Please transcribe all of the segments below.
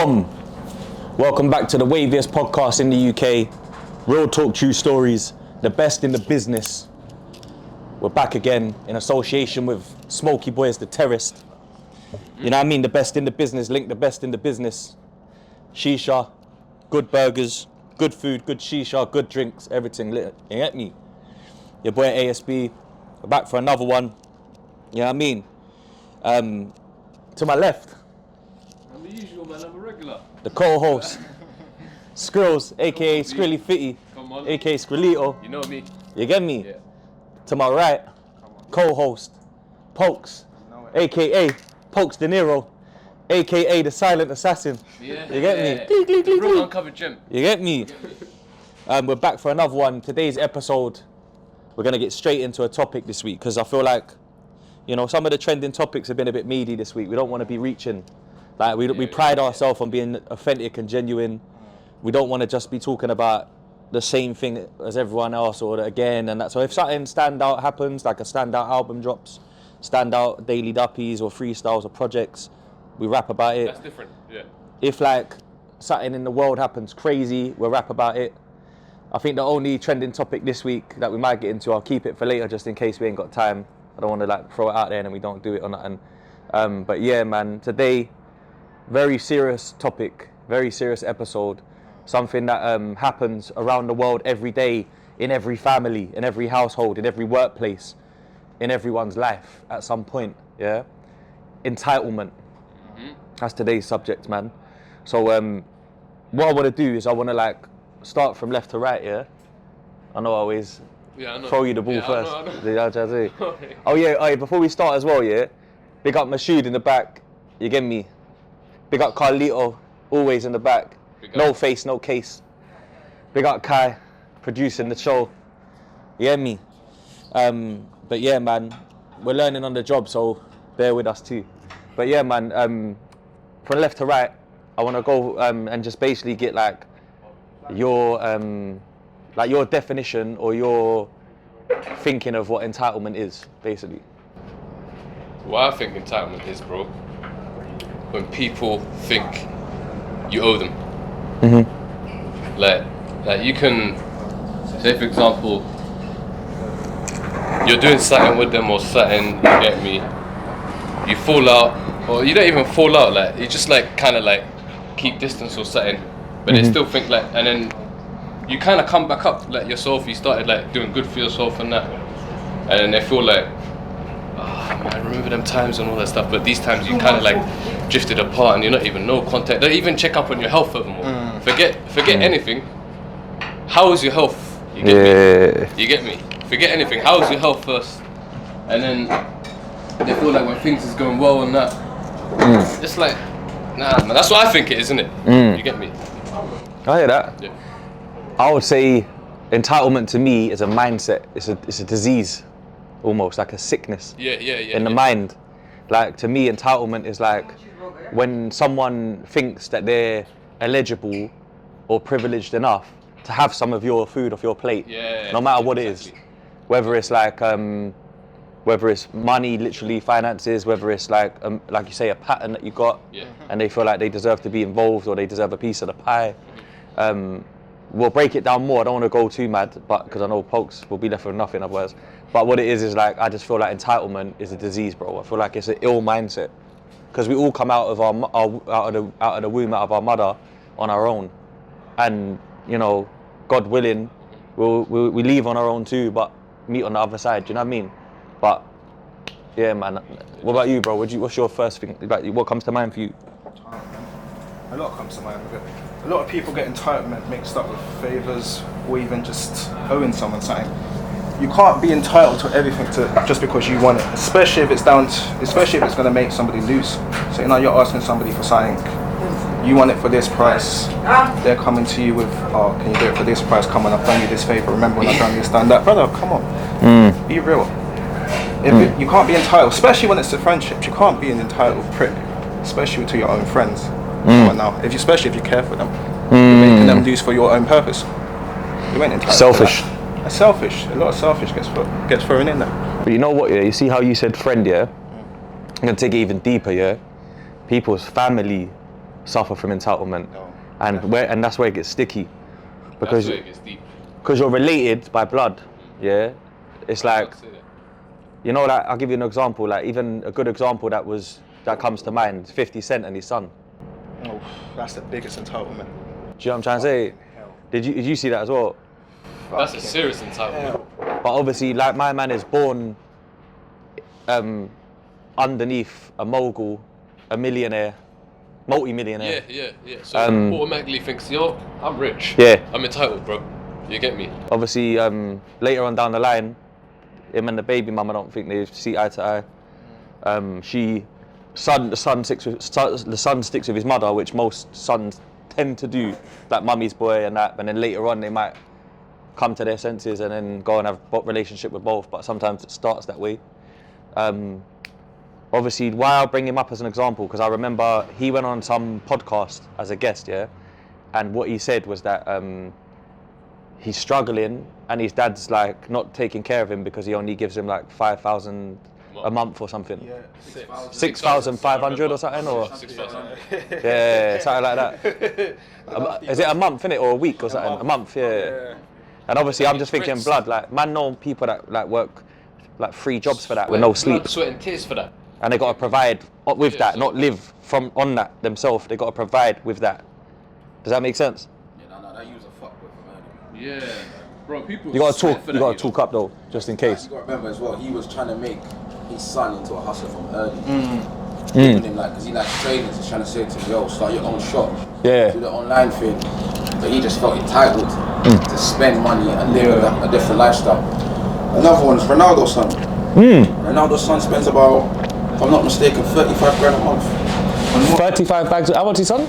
Boom! Welcome back to the waviest podcast in the UK. Real talk, true stories, the best in the business. We're back again in association with Smoky Boys, the Terrorist. You know what I mean? The best in the business, link the best in the business. Shisha, good burgers, good food, good shisha, good drinks, everything lit. You get me? Your boy ASB, we're back for another one. You know what I mean? To my left. I'm the usual man, I'm a regular. The co-host, Skrills, aka Skrilly Lito, aka Skrilly Lito. You know me. You get me? Yeah. To my right, co-host, Pokes, aka Pokes De Niro, aka the silent assassin. Yeah. You get me? The real uncovered gem. You get me? We're back for another one. Today's episode, we're gonna get straight into a topic this week because I feel like, you know, some of the trending topics have been a bit meaty this week. We don't want to be reaching. Like we pride ourselves on being authentic and genuine. We don't want to just be talking about the same thing as everyone else or again and that. So if something standout happens, like a standout album drops, standout daily duppies or freestyles or projects, we rap about it. That's different, yeah. If like something in the world happens crazy, we'll rap about it. I think the only trending topic this week that we might get into, I'll keep it for later just in case we ain't got time. I don't want to like throw it out there and then we don't do it or nothing. But yeah, man, today, very serious topic, very serious episode. Something that happens around the world every day, in every family, in every household, in every workplace, in everyone's life at some point, yeah? Entitlement. That's today's subject, man. So what I want to do is I want to like start from left to right, yeah? I know I always throw you the ball first. I know. Oh yeah, before we start as well, yeah? Big up Mashoud in the back, you get me? Big up Carlito, always in the back. No face, no case. Big up Kai, producing the show. You get me? But yeah, man, we're learning on the job, so bear with us too. But yeah, man, from left to right, I want to go and just basically get like your definition or your thinking of what entitlement is, basically. What I think entitlement is, bro, when people think you owe them. Like you can say, for example, you're doing something with them or something, you get me, you fall out, or you don't even fall out, like you just like kind of like keep distance or something, but they still think like, and then you kind of come back up like yourself, you started like doing good for yourself and that, and then they feel like, oh man, remember them times and all that stuff, but these times you kind of like drifted apart and you're not even no contact, don't even check up on your health furthermore. Forget anything. How is your health? You get me? You get me? Forget anything. How is your health first? And then they feel like when things is going well and that, it's like, nah man, that's what I think it is, isn't it? You get me? I hear that. Yeah. I would say entitlement to me is a mindset. It's a disease, almost like a sickness in the mind. Like to me, entitlement is like when someone thinks that they're eligible or privileged enough to have some of your food off your plate, no matter what it is. Whether it's like, whether it's money, literally finances, whether it's like you say, a pattern that you got, and they feel like they deserve to be involved or they deserve a piece of the pie. We'll break it down more. I don't want to go too mad, but because I know Pokes will be left with nothing otherwise. But what it is like, I just feel like entitlement is a disease, bro. I feel like it's an ill mindset, because we all come out of out of the womb, out of our mother, on our own, and you know, God willing, we leave on our own too, but meet on the other side. Do you know what I mean? But yeah, man. What about you, bro? What's your first thing? Like, what comes to mind for you? A lot comes to mind with it. A lot of people get entitlement mixed up with favours or even just owing someone something. You can't be entitled to everything just because you want it, especially if it's going to make somebody lose. So you're asking somebody for something, you want it for this price, they're coming to you with, oh, can you do it for this price? Come on, I've done you this favour. Remember when I've done this, done that? Brother, come on, be real. You can't be entitled, especially when it's a friendship. You can't be an entitled prick, especially to your own friends. Now, especially if you care for them, you're making them lose for your own purpose. You ain't entitled. Selfish. Selfish. A lot of selfish gets thrown in there. But you know what? Yeah, you see how you said friend, yeah. I'm gonna take it even deeper, yeah. People's family suffer from entitlement, No, and that's where it gets sticky, because That's where it gets deep. you're related by blood. Yeah, it's like, you know, like I'll give you an example. Like even a good example that comes to mind: 50 Cent and his son. Oh, that's the biggest entitlement. Do you know what I'm trying to say? Hell. Did you see that as well? That's a serious entitlement. Hell. But obviously, like my man is born underneath a mogul, a millionaire, multi-millionaire. Yeah. So automatically thinks, yo, I'm rich. Yeah. I'm entitled, bro. You get me? Obviously, later on down the line, him and the baby mum, I don't think they see eye to eye. The son sticks with his mother, which most sons tend to do, like mummy's boy and that. And then later on, they might come to their senses and then go and have a relationship with both. But sometimes it starts that way. Obviously, why I bring him up as an example, because I remember he went on some podcast as a guest, yeah, and what he said was that he's struggling and his dad's like not taking care of him because he only gives him like 5,000 a month or something. Yeah, 6,500 or something, or 6,000. yeah, something like that. Is it a month, innit, or a week or something? A month, yeah. And obviously, I'm just thinking, blood, like man, know people that like work like 3 jobs for that with no sleep, Sweat and tears for that. and they got to provide with that, not live from on that themselves. They got to provide with that. Does that make sense? Yeah, no, that use a fuckboy for money. Yeah, bro. People. You gotta sweat talk. for You that, gotta talk up though, just in case. You gotta remember as well, he was trying to make his son into a hustler from early. Giving him like, because he likes trainers, he's trying to say to him, yo, start your own shop. Yeah. Do the online thing. But he just felt entitled to spend money and live a different lifestyle. Another one is Ronaldo's son. Ronaldo's son spends about, if I'm not mistaken, 35 grand a month. 35 bags. How much his son?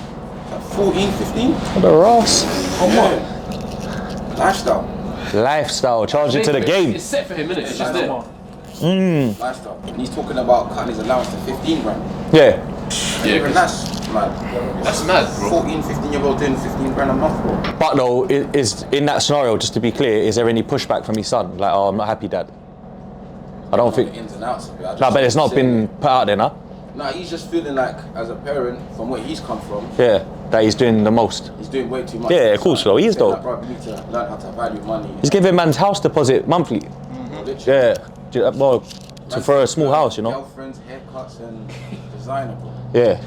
Like 14, 15? What the Ross? Yeah. Lifestyle. Lifestyle. Charge it to the game. It's set for him, innit? It's just there. Lifestyle. And he's talking about cutting his allowance to 15 grand. Yeah. Even that's mad. That's mad, bro. 14, 15-year-old doing 15 grand a month, bro. But though, is in that scenario, just to be clear, is there any pushback from his son? Like, oh, I'm not happy, Dad. I don't think. The ins and outs of it. No, but it's not been put out there, nah? No, he's just feeling like, as a parent, from where he's come from, Yeah, that he's doing the most. he's doing way too much. Yeah, of course, though. He is, though. Like, bro, you need to learn how to value money. He's giving man's house deposit monthly. Literally. Yeah. Well, for a small house, you know. Girlfriends, haircuts, and designer, bro. Yeah.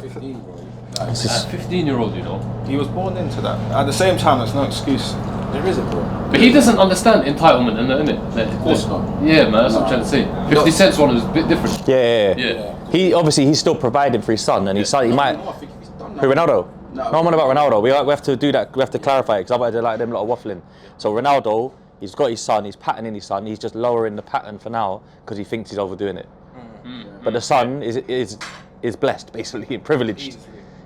15, bro. Like, It's just- 15-year-old, you know. He was born into that. At the same time, there's no excuse. there is a bro. But he doesn't understand entitlement, innit? Like, Of course not. Yeah, man. That's what I'm trying to say. 50 Cent's one was a bit different. Yeah. Yeah. He's still providing for his son, and his son, he might. No, I think he's done that. Who, Ronaldo? No. I'm on about Ronaldo. We have to do that. We have to clarify it because otherwise they're like them lot of waffling. So Ronaldo, he's got his son. He's patterning his son. He's just lowering the pattern for now because he thinks he's overdoing it. But the son is blessed, basically, privileged.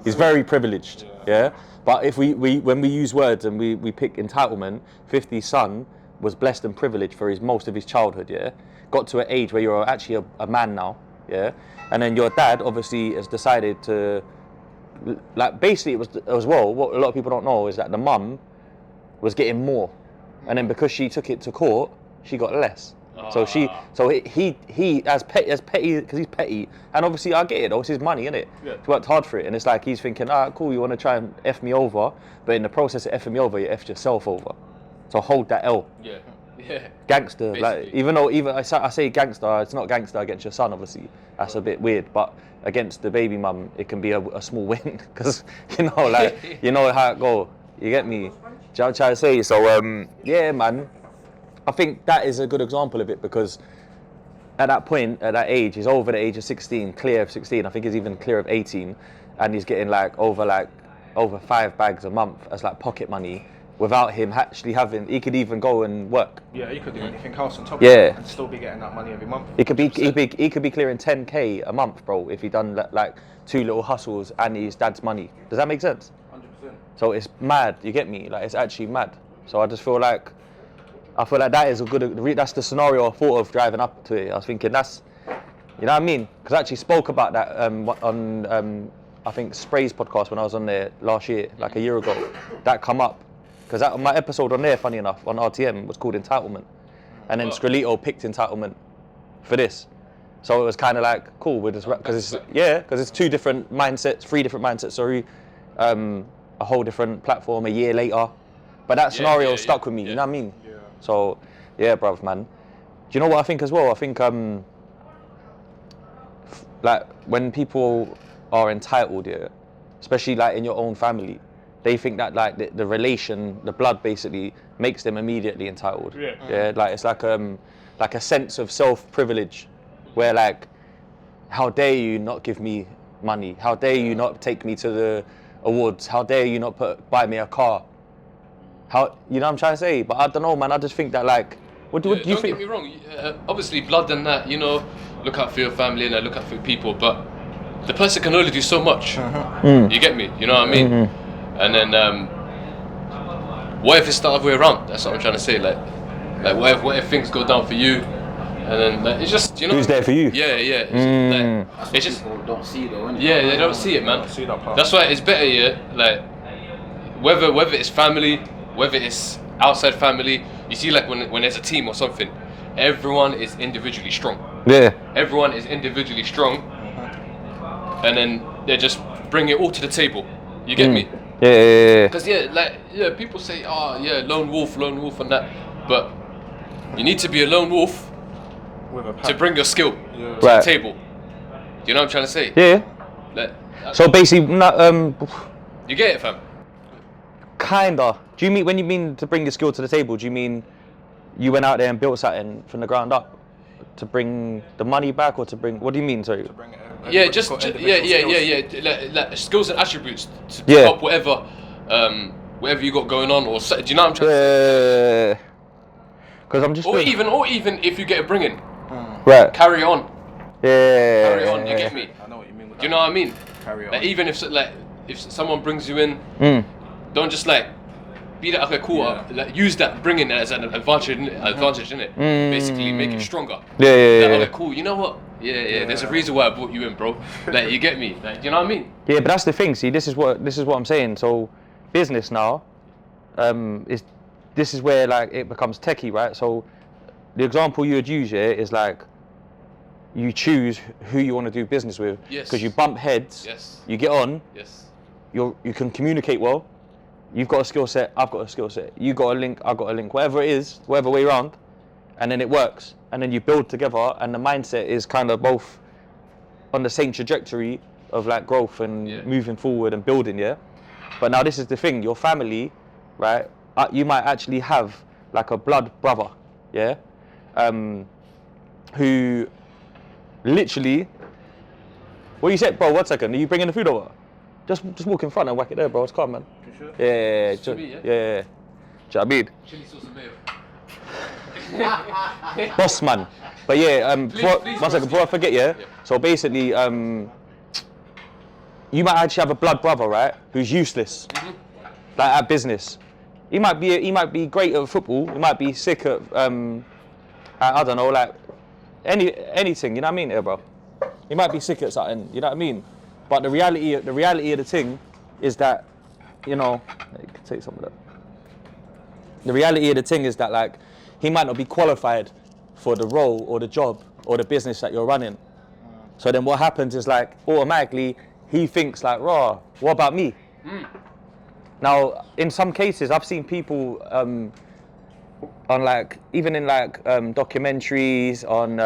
He's very privileged. Yeah. But if we when we use words and we pick entitlement, 50's son was blessed and privileged for most of his childhood. Yeah. Got to an age where you're actually a man now. Yeah. And then your dad obviously has decided to, like, basically it was as well, what a lot of people don't know is that the mum was getting more. And then because she took it to court, she got less. So he as petty, because he's petty, and obviously I get it, it's his money, innit? Yeah. He worked hard for it, and it's like he's thinking, cool, you want to try and F me over, but in the process of F'ing me over, you F'd yourself over. So hold that L. Yeah. Yeah. Gangster, Basically. like, even though I say gangster, it's not gangster against your son, obviously. That's a bit weird, but against the baby mum, it can be a small win, because, you know, like, you know how it go. You get me? Do you know what I'm trying to say? So, yeah, man. I think that is a good example of it, because at that point, at that age, he's over the age of 16, clear of 16. I think he's even clear of 18, and he's getting over 5 bags a month as like pocket money without him actually having. He could even go and work. Yeah, he could do anything else on top Yeah. of it and still be getting that money every month. He could be clearing 10k a month, bro, if he done like 2 little hustles and his dad's money. Does that make sense? 100%. So it's mad. You get me? Like, it's actually mad. So I just feel like that is a good. That's the scenario I thought of driving up to it. I was thinking that's, you know what I mean? Because I actually spoke about that on I think Spray's podcast when I was on there last year, like a year ago. That come up because my episode on there, funny enough, on RTM was called Entitlement, and then Skrilly Lito picked Entitlement for this. So it was kind of like cool with this, because it's 2 different mindsets, 3 different mindsets. Sorry, a whole different platform a year later, but that scenario stuck with me. You know what I mean? Yeah. So yeah, bruv, man. Do you know what I think as well? I think like when people are entitled, especially like in your own family, they think that like the relation, the blood basically makes them immediately entitled. Yeah. Like it's like a sense of self-privilege, where like, how dare you not give me money? How dare you not take me to the awards? How dare you not buy me a car? How, you know what I'm trying to say? But I don't know, man. I just think that like, what do you think? Don't get me wrong. Obviously, blood and that, you know, look out for your family and look out for people. But the person can only do so much. You get me? You know what I mean? And then, what if it's the other way around? That's what I'm trying to say. Like what if things go down for you, and then like, it's just, you know. Who's there for you? Yeah. It's just people don't see though. Yeah, they don't see it, man. Don't see that part. That's why it's better, like whether it's family, whether it's outside family. You see, like when there's a team or something, everyone is individually strong. Yeah. Everyone is individually strong, and then they just bring it all to the table. You get me? Yeah. Because people say, oh yeah, lone wolf and that, but you need to be a lone wolf to bring your skill to the table. Do you know what I'm trying to say? Yeah. Like, So basically, you get it, fam? Kinda. Do you mean, when you mean to bring your skill to the table, do you mean you went out there and built something from the ground up to bring the money back, or to bring? What do you mean? Sorry. Like skills and attributes to pick up whatever you got going on, or do you know what I'm trying to say? Because I'm just. Or even if you get a bringing, right. Carry on. Yeah. Carry on. You get me? I know what you mean. Do you know what I mean? Carry on. Like, even if someone brings you in, don't just like be that, okay, cool. Like, use that bringing as an advantage in it. Basically, make it stronger. Yeah. Okay, cool. You know what? Yeah. There's a reason why I brought you in, bro. Like, you get me? Like, you know what I mean? Yeah, but that's the thing. See, this is what I'm saying. So, business now, this is where like it becomes techie, right? So, the example you would use here is like, you choose who you want to do business with, because you bump heads. Yes. You get on. Yes. You can communicate well. You've got a skill set. I've got a skill set. You got a link. I've got a link. Whatever it is, whatever way around, and then it works. And then you build together, and the mindset is kind of both on the same trajectory of like growth and moving forward and building. Yeah. But now this is the thing. Your family, right? You might actually have like a blood brother, yeah, who literally. What you said, bro? 1 second. Are you bringing the food over? Just walk in front and whack it there, bro. It's calm, man. You sure? Yeah. To me, yeah. Do you know what I mean? Chili sauce and mayo. Boss man. But yeah, please, 1 second, before I forget, yeah. So basically, you might actually have a blood brother, right, who's useless, like at business. He might be great at football. He might be sick at I don't know, like anything. You know what I mean, here, bro? He might be sick at something. You know what I mean? But the reality of the thing is that, you know, you can take some of that. The reality of the thing is that like he might not be qualified for the role or the job or the business that you're running. So then what happens is like automatically he thinks like, raw, what about me? Now in some cases I've seen people on like, even in like documentaries, on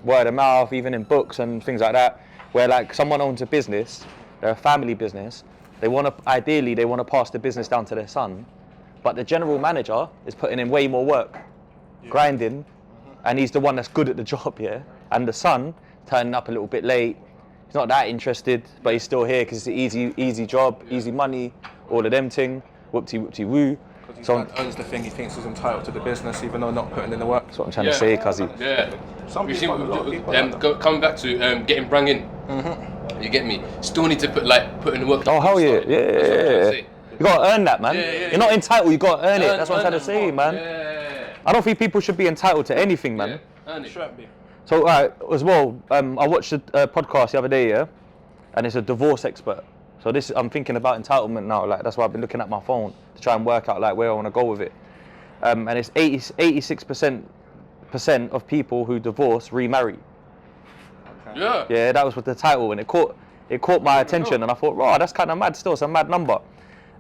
word of mouth, even in books and things like that, where like someone owns a business, they're a family business, ideally they want to pass the business down to their son, but the general manager is putting in way more work, grinding, and he's the one that's good at the job, and the son turning up a little bit late, he's not that interested, but he's still here because it's an easy job, easy money, all of them thing, whoopty-woo. So he owns the thing, he thinks he's entitled to the business even though not putting in the work. That's what I'm trying to say, cuzzy. Yeah. Some people, a lot of people coming back to getting brang in. You get me? Still need to put in the work. Oh hell yeah. You gotta earn that, man. You're not entitled, you gotta earn it. That's what I'm trying to say, man. Yeah. I don't think people should be entitled to anything, man. Yeah. Earn it. Shouldn't be. So as well, I watched a podcast the other day, and it's a divorce expert. So I'm thinking about entitlement now. Like that's why I've been looking at my phone to try and work out like where I want to go with it. And it's 86% of people who divorce remarry. Yeah. Yeah, that was with the title, and it caught my attention, and I thought, "Wow, that's kind of mad. Still, it's a mad number."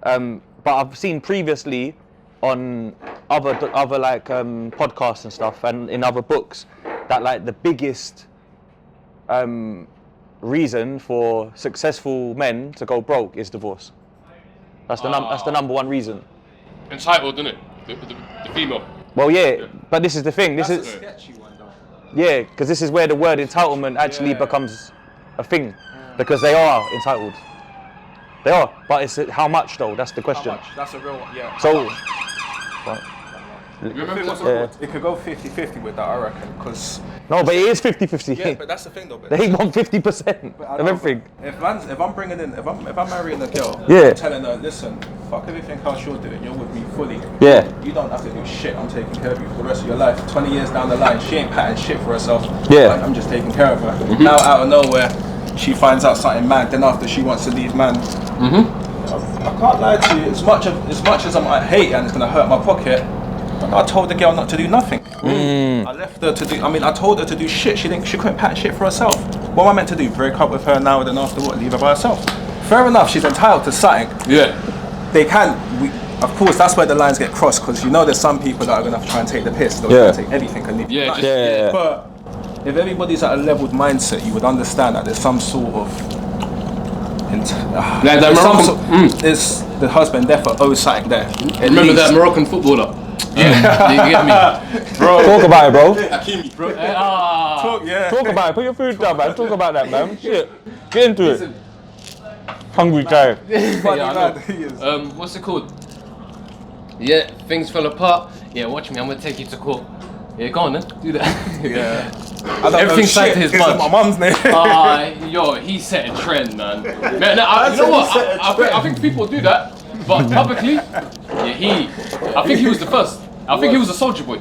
But I've seen previously on other like podcasts and stuff, and in other books, that like the biggest reason for successful men to go broke is divorce. That's the number one reason. Entitled, isn't it? The female. Well, yeah, but this is the thing. This is a sketchy one, though. yeah, because this is where the word entitlement actually becomes a thing, because they are entitled. They are, but it's how much though. That's the question. How much? That's a real one, yeah. So, You remember that? It could go 50-50 with that, I reckon, because... no, but it is 50-50. Yeah, but that's the thing though. They want 50% of everything. If I'm bringing in, if I'm marrying a girl, Yeah. I'm telling her, listen, fuck everything else you're doing, you're with me fully. Yeah. You don't have to do shit, I'm taking care of you for the rest of your life. 20 years down the line, she ain't patting shit for herself. Yeah. Like, I'm just taking care of her. Now out of nowhere, she finds out something mad, then after she wants to leave man. I can't lie to you, as much as I might hate it and it's gonna hurt my pocket, I told the girl not to do nothing. I left her to do. I told her to do shit. She couldn't pattern shit for herself. What am I meant to do? Break up with her now, then after what? Leave her by herself? Fair enough. She's entitled to something. Yeah. They can. Of course, that's where the lines get crossed, because you know there's some people that are gonna try and take the piss. They'll try and take everything and leave. Yeah. Yeah. But if everybody's at a leveled mindset, you would understand that there's some sort of. There's the husband therefore owes something there. Remember that Moroccan footballer? Yeah, you get me, bro. Talk about it, bro. Hakimi, bro. Talk about it. Put your food down, man. Talk about that, man. Shit, get into it. Hungry guy. What's it called? Yeah, things fell apart. Yeah, watch me. I'm gonna take you to court. Yeah, go on then. Do that. Yeah. Everything's tied to his mum. My mum's name. Yo, he set a trend, man. You know what? I think people do that, but publicly, yeah, I think he was the first. I think he was a soldier boy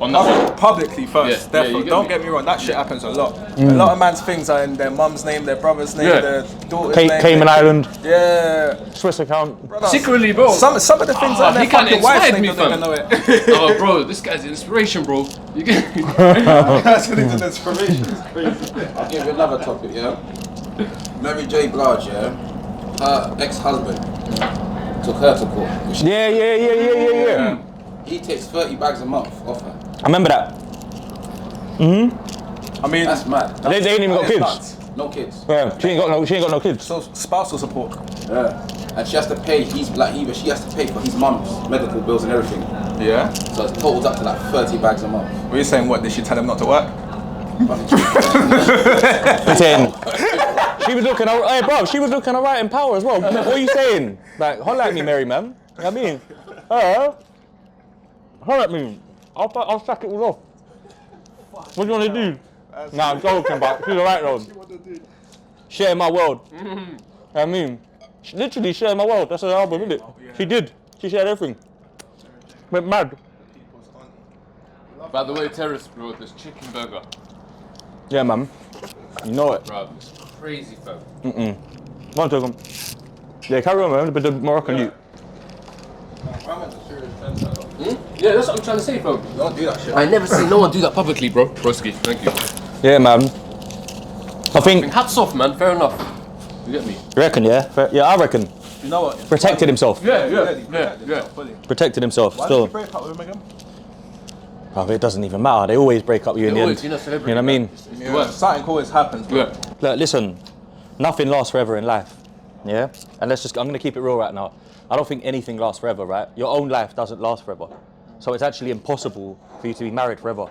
on that one. Publicly first, definitely. Don't get me wrong, that shit happens a lot. A lot of man's things are in their mum's name, their brother's name, their daughter's name. Cayman Island. Yeah. Swiss account. Secretly, bro. Some of the things are in their fucking wife's name, don't even know it. Oh, bro, this guy's an inspiration, bro. You get me? That's an inspiration. It's crazy. I'll give you another topic, yeah? Mary J Blige, yeah? Her ex-husband took her to court. Yeah. He takes 30 bags a month off her. I remember that. I mean, That's mad. They ain't even got kids. nuts. No kids. Yeah, she ain't got no kids. So spousal support. Yeah. And she has to pay she has to pay for his mum's medical bills and everything. Yeah. So it totals up to like 30 bags a month. Were you saying what? Did she tell him not to work? She was looking, hey bro, she was looking alright in power as well. What are you saying? Like, holla at me, Mary, man. You know what I mean? Holla at me. I'll sack it all off. What do you want to do? Nah, I'm joking, but she's alright though. Share my world. You know what I mean? She literally shared my world. That's her album, isn't it? She did. She shared everything. Went mad. By the way, terrace, bro, this chicken burger. Yeah, man. You know it. Bro, it's crazy, fam. One second. Yeah, carry on, man. But the Moroccan youth. Yeah, that's what I'm trying to say, bro. Don't do that shit. I never seen no one do that publicly, bro. Broski, thank you. Yeah, man. I think. Hats off, man. Fair enough. You get me? You reckon, yeah? Yeah, I reckon. You know what? Protected himself. Yeah. Protected himself. Why Still. did you break up with him again? Oh, it doesn't even matter. They always break up you in the end. You know what I mean? Yeah. Something always happens, bro. Yeah. Look, listen. Nothing lasts forever in life. Yeah? And I'm going to keep it real right now. I don't think anything lasts forever, right? Your own life doesn't last forever. So it's actually impossible for you to be married forever.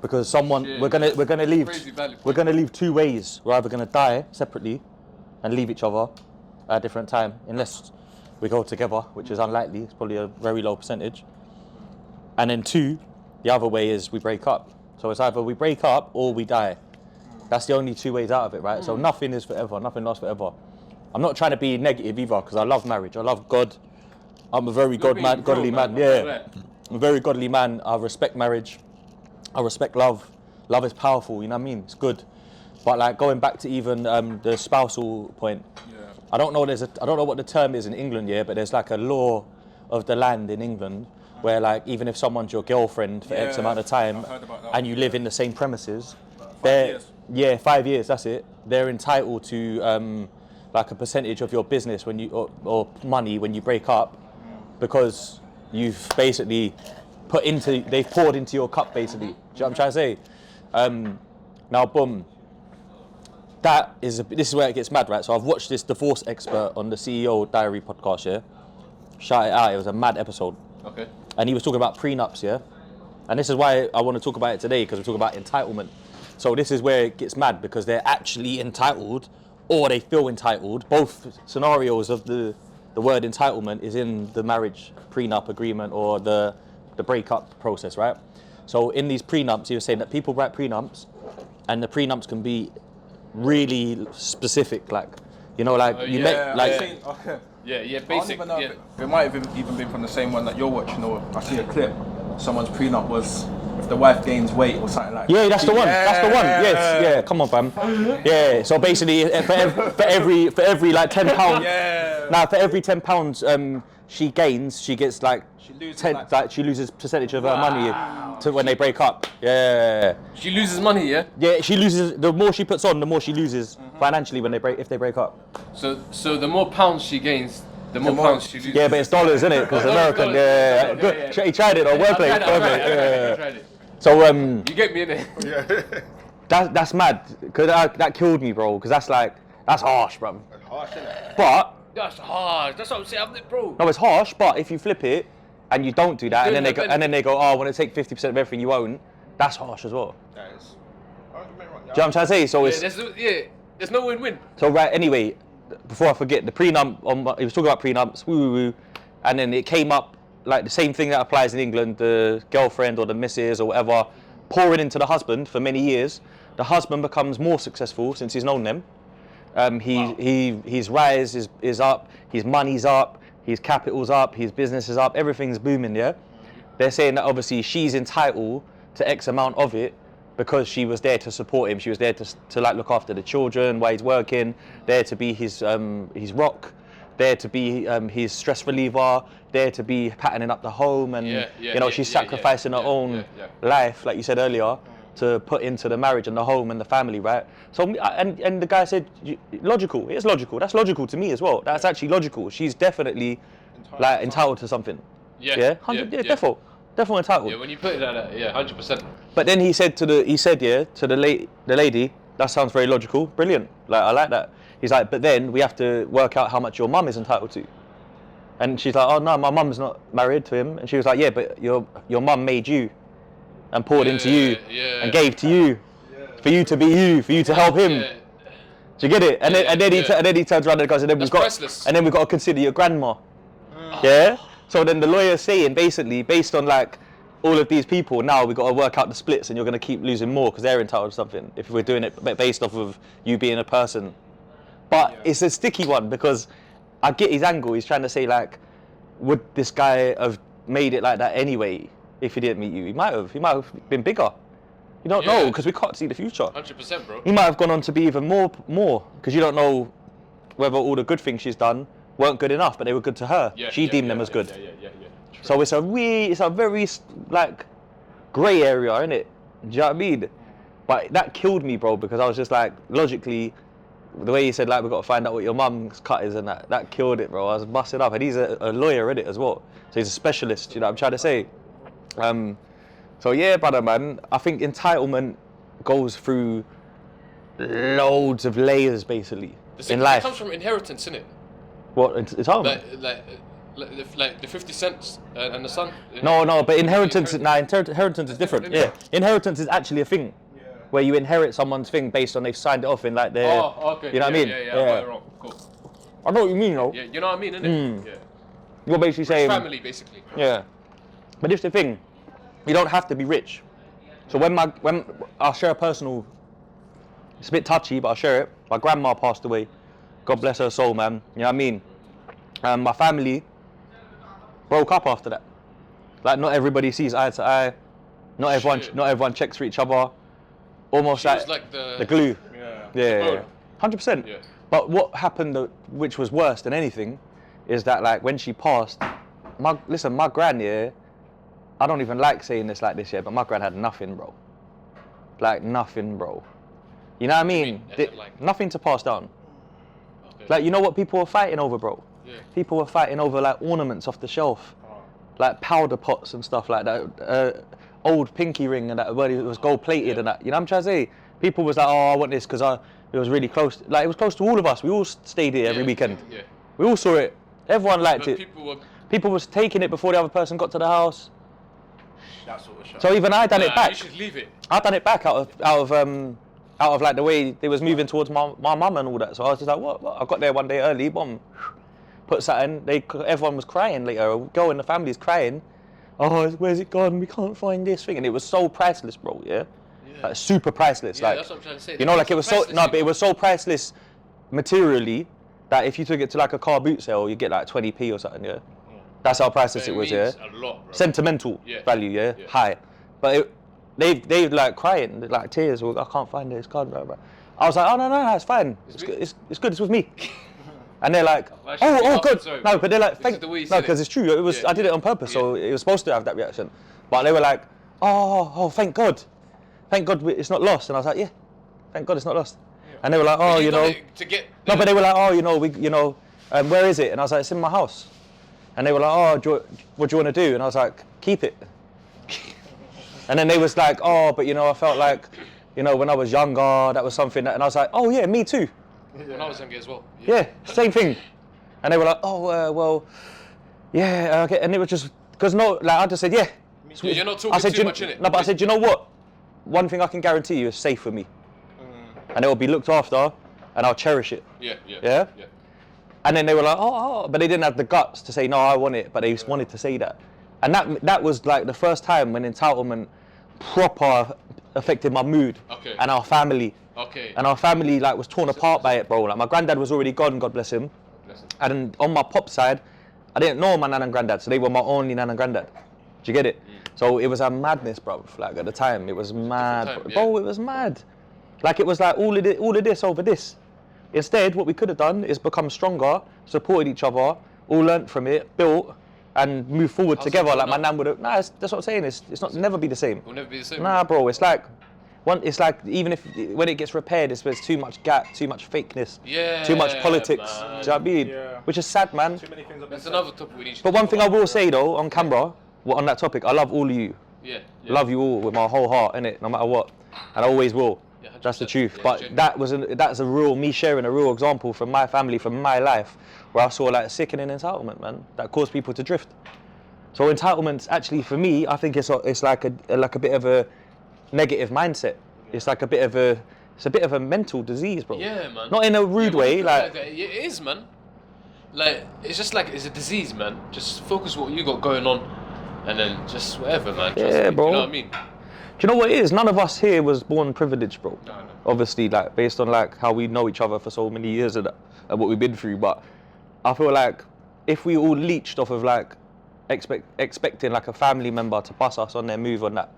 Because we're gonna leave two ways. We're either gonna die separately and leave each other at a different time, unless we go together, which is unlikely. It's probably a very low percentage. And then two, the other way is we break up. So it's either we break up or we die. That's the only two ways out of it, right? So nothing is forever. Nothing lasts forever. I'm not trying to be negative either, because I love marriage. I love God. I'm a very godly man. Yeah, I'm a very godly man. I respect marriage. I respect love. Love is powerful, you know what I mean? It's good. But like going back to even the spousal point, I don't know what the term is in England, but there's like a law of the land in England where like even if someone's your girlfriend for X amount of time and you live in the same premises, Yeah, 5 years. That's it. They're entitled to like a percentage of your business when you or money when you break up, because you've basically they've poured into your cup basically. Do you know what I'm trying to say? Now, boom. This is where it gets mad, right? So I've watched this divorce expert on the CEO Diary podcast, yeah? Shout it out, it was a mad episode. Okay. And he was talking about prenups, yeah? And this is why I want to talk about it today, because we talk about entitlement. So this is where it gets mad, because they're actually entitled, or they feel entitled. Both scenarios of the word entitlement is in the marriage prenup agreement or the breakup process, right? So in these prenups, he was saying that people write prenups, and the prenups can be really specific, like, you know, like you make like. Okay. Yeah, basic. It might have even been from the same one that you're watching, or I see a clip. Someone's prenup was if the wife gains weight or something like that. Yeah, that's the one. That's the one. Yes, yeah. Come on, fam. Yeah. So basically, for every like £10. Yeah. Now, for every £10 she gains, she gets like She loses 10. like- Like she loses percentage of her money to when they break up. Yeah. She loses money, yeah. Yeah, she loses. The more she puts on, the more she loses financially if they break up. So the more pounds she gains, the more pounds she loses. Yeah, but it's dollars, isn't it? Because American. Yeah. Good. He tried it. Wordplay. I tried it. So You get me in it. Yeah. that's mad. Cause that killed me, bro. Because that's harsh, bro. Harsh, isn't it? But That's hard. That's what I'm saying, bro. no, it's harsh. But if you flip it and you don't do that, and then they go, oh, I want to take 50% of everything you own. That's harsh as well. That is. Do you know what I'm trying to say? So it's There's no win-win. so right. Anyway, before I forget, the prenup. He was talking about prenups, woo, and then it came up like the same thing that applies in England. The girlfriend or the missus or whatever pouring into the husband for many years. The husband becomes more successful since he's known them. His rise is up, his money's up, his capital's up, his business is up, everything's booming, yeah? They're saying that obviously she's entitled to X amount of it because she was there to support him. She was there to like look after the children while he's working, there to be his rock, there to be his stress reliever, there to be patterning up the home, and she's sacrificing her own life, like you said earlier, to put into the marriage and the home and the family, right? So, and the guy said, logical. It's logical. That's logical to me as well. That's actually logical. She's definitely entitled to something. Yeah. Definitely entitled. Yeah, when you put it like that, 100%. But then he said to the lady, that sounds very logical, brilliant. Like, I like that. He's like, but then we have to work out how much your mum is entitled to. And she's like, oh no, my mum's not married to him. And she was like, yeah, but your mum made you and poured into you and gave to you for you to be you, for you to help him. Do you get it? And then he turns around and goes, and then we've got to consider your grandma. Yeah. So then the lawyer's saying basically, based on like all of these people, now we've got to work out the splits, and you're going to keep losing more because they're entitled to something. If we're doing it based off of you being a person, but it's a sticky one because I get his angle. He's trying to say like, would this guy have made it like that anyway? If he didn't meet you, he might have been bigger. You don't know because we can't see the future. 100%, bro. He might have gone on to be even more because you don't know whether all the good things she's done weren't good enough, but they were good to her. She deemed them as good. Yeah. So it's a very like grey area, isn't it? Do you know what I mean? But that killed me, bro, because I was just like, logically, the way he said like we've got to find out what your mum's cut is, and that killed it, bro. I was busting up, and he's a lawyer in it as well, so he's a specialist. You know what I'm trying to say? So yeah, brother, man, I think entitlement goes through loads of layers, basically, in life. It comes from inheritance, innit? What, entitlement? Like the 50 cents and the son. No, but inheritance is different. Yeah, inheritance is actually a thing where you inherit someone's thing based on they've signed it off in like their. Oh, okay. You know what I mean? Yeah, I got it wrong. Cool. I know what you mean, though. Yeah, you know what I mean, innit? Yeah. You're basically saying. Family, basically. Yeah. But this is the thing, you don't have to be rich. So when I'll share a personal, it's a bit touchy, but I'll share it. My grandma passed away. God bless her soul, man. You know what I mean? My family broke up after that. Like, not everybody sees eye to eye. Not everyone checks for each other. Almost like the glue. Yeah. 100%. Yeah. But what happened, which was worse than anything, is that like when she passed, my gran, yeah, I don't even like saying this like this, yeah, but my gran had nothing, bro. Like nothing, bro. You know what I mean? Nothing to pass down. Okay. Like, you know what people were fighting over, bro? Yeah. People were fighting over like ornaments off the shelf, like powder pots and stuff like that. Old pinky ring and that, where it was gold plated and that. You know what I'm trying to say? People was like, oh, I want this because it was really close. Like, it was close to all of us. We all stayed here every weekend. Yeah. We all saw it. Everyone liked But it. People was taking it before the other person got to the house. That sort of shit. So even I done it back. You should leave it. I done it back out of like the way they was moving towards my mum and all that. So I was just like, what? I got there one day early, boom, put something. Everyone was crying later. A girl in the family's crying. Oh, where's it gone? We can't find this thing. And it was so priceless, bro. Yeah. Like super priceless. Yeah, like, that's what I'm trying to say. You know, like it was so but it was so priceless materially that if you took it to like a car boot sale, you get like 20p or something. Yeah. That's how priceless it was. Yeah. A lot, bro. Sentimental value. Yeah. High. But they like crying, like tears. I can't find it. It's gone. Blah, blah. I was like, oh no, it's fine. It's good. It's with me. And they're like, oh good. No, but they're like, no, because it's true. It was I did it on purpose, so it was supposed to have that reaction. But they were like, oh, thank God it's not lost. And I was like, yeah, thank God it's not lost. And they were like, oh, you know, but they were like, oh, where is it? And I was like, it's in my house. And they were like, oh, what do you want to do? And I was like, keep it. And then they was like, oh, but I felt like, when I was younger, that was something that, and I was like, oh yeah, me too. When I was younger as well. Yeah, same thing. And they were like, oh, well, yeah, okay. And it was just, because I just said, yeah. You're not talking too much in it. No, but I said, you know what? One thing I can guarantee you is safe for me. And it will be looked after, and I'll cherish it. Yeah? And then they were like, oh, but they didn't have the guts to say, no, I want it, but they just wanted to say that. And that was like the first time when entitlement proper affected my mood and our family. And our family like was torn apart by it, bro. Like my granddad was already gone, God bless him. And on my pop side, I didn't know my nan and granddad, so they were my only nan and granddad. Do you get it? So it was a madness, bro. Like at the time, it was mad, bro. It was mad. Like it was like all of this over this. Instead, what we could have done is become stronger, supported each other, all learnt from it, built, and moved forward together. Like my nan would have. Nah, that's what I'm saying. It's not never be the same. It'll never be the same. Nah, bro. It's like even if when it gets repaired, there's too much gap, too much fakeness, too much politics. Do you know what I mean? Yeah. Which is sad, man. Too many things. That's another topic we need to But one thing I will say though, on camera, on that topic, I love all of you. Yeah. Love you all with my whole heart, innit? No matter what, and I always will. Yeah, that's the truth. Yeah, but that's a real me sharing a real example from my family, from my life, where I saw like sickening entitlement, man, that caused people to drift. So entitlement, actually, for me, I think it's like a bit of a negative mindset. It's like a bit of a mental disease, bro. Yeah, man. Not in a rude way, like it is, man. Like it's just like it's a disease, man. Just focus what you got going on, and then just whatever, man. Yeah, bro. You know what I mean? Do you know what it is? None of us here was born privileged, bro. No. Obviously, like based on like how we know each other for so many years and what we've been through. But I feel like if we all leached off of like expecting like a family member to pass us on their move on that,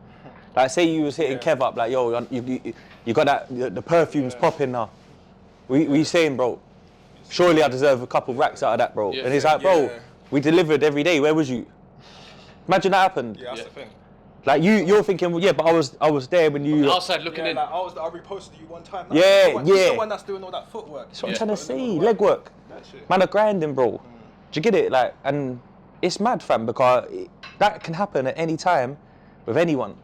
like say you was hitting Kev up like, yo, you got that the perfume's popping now. We saying, bro, surely I deserve a couple racks out of that, bro. And he's like, bro, we delivered every day. Where was you? Imagine that happened. Yeah, that's the thing. Like you're thinking, well, yeah, but I was there when you. Outside looking in. Like I reposted you one time. Like, He's the one that's doing all that footwork. That's what I'm trying to say. Leg work. Man are grinding, bro. Do you get it? Like, and it's mad, fam, because that can happen at any time with anyone.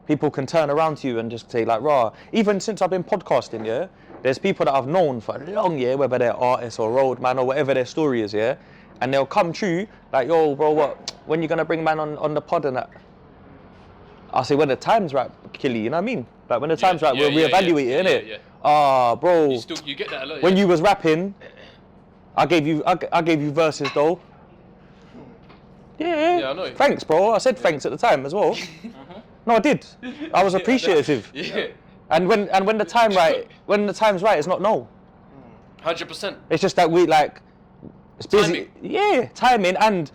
People can turn around to you and just say like, rah. Even since I've been podcasting, yeah, there's people that I've known for a long year, whether they're artists or roadman or whatever their story is, yeah, and they'll come true like, yo, bro, what? When you gonna bring man on the pod and that? I'll say when the time's right, Killy, you know what I mean? Like when the time's right, we'll reevaluate it, innit? Yeah. Ah, bro. You get that a lot. When you was rapping, I gave you verses though. Yeah, I know. Thanks, bro. I said thanks at the time as well. No, I did. I was appreciative. Yeah. And when the time's right, it's not no. 100%. It's just that we like it's busy. Timing. Yeah, timing, and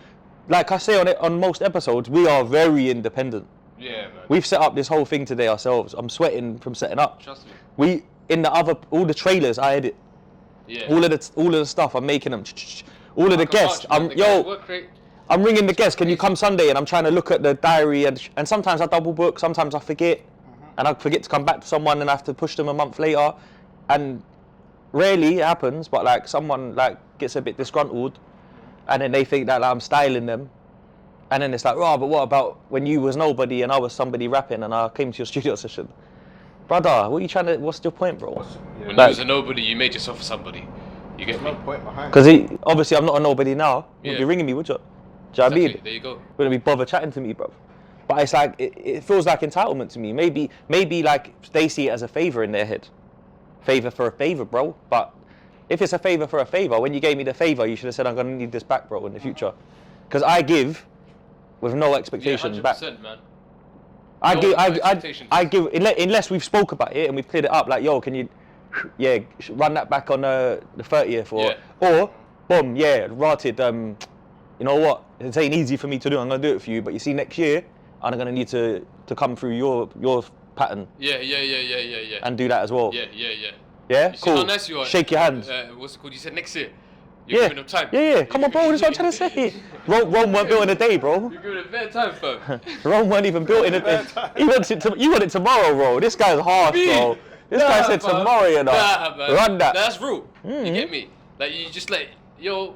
like I say on most episodes, we are very independent. Yeah, man. We've set up this whole thing today ourselves. I'm sweating from setting up. Trust me. All the trailers I edit. Yeah. All of the stuff I'm making them. All of the guests. I'm ringing the guests. Can you come Sunday? And I'm trying to look at the diary and sometimes I double book. Sometimes I forget, and I forget to come back to someone and I have to push them a month later. And rarely it happens, but like someone like gets a bit disgruntled, and then they think that like, I'm styling them, and then it's like, oh, but what about when you was nobody and I was somebody rapping and I came to your studio session? Brother, what are you trying to? What's your point, bro? When you was a nobody, you made yourself somebody. You get me? No point behind. Because obviously I'm not a nobody now. You'd be ringing me, would you? Do you know what I mean? There you go. Wouldn't be bother chatting to me, bro. But it's like it feels like entitlement to me. Maybe like they see it as a favor in their head. Favor for a favor, bro. But if it's a favor for a favor, when you gave me the favor, you should have said, I'm gonna need this back, bro, in the future. Because I give with no expectation back. Man. I give unless we've spoke about it and we've cleared it up. Like, yo, can you, run that back on the 30th or boom, rotted. You know what? It ain't easy for me to do. I'm gonna do it for you. But you see, next year I'm gonna need to come through your pattern. Yeah. And do that as well. Yeah. Yeah. You Cool. see how nice you are. Shake your hands. What's it called? You said next year. You're giving them time. Yeah. Come on, bro. That's what I'm trying to say. Rome weren't built in a day, bro. You're giving it bare time, fam. Rome weren't even built in a day. You want it tomorrow, bro. This guy's harsh, bro. This guy said tomorrow, you know. Nah, man. Run that. That's real. You get me? Like, you just like, yo,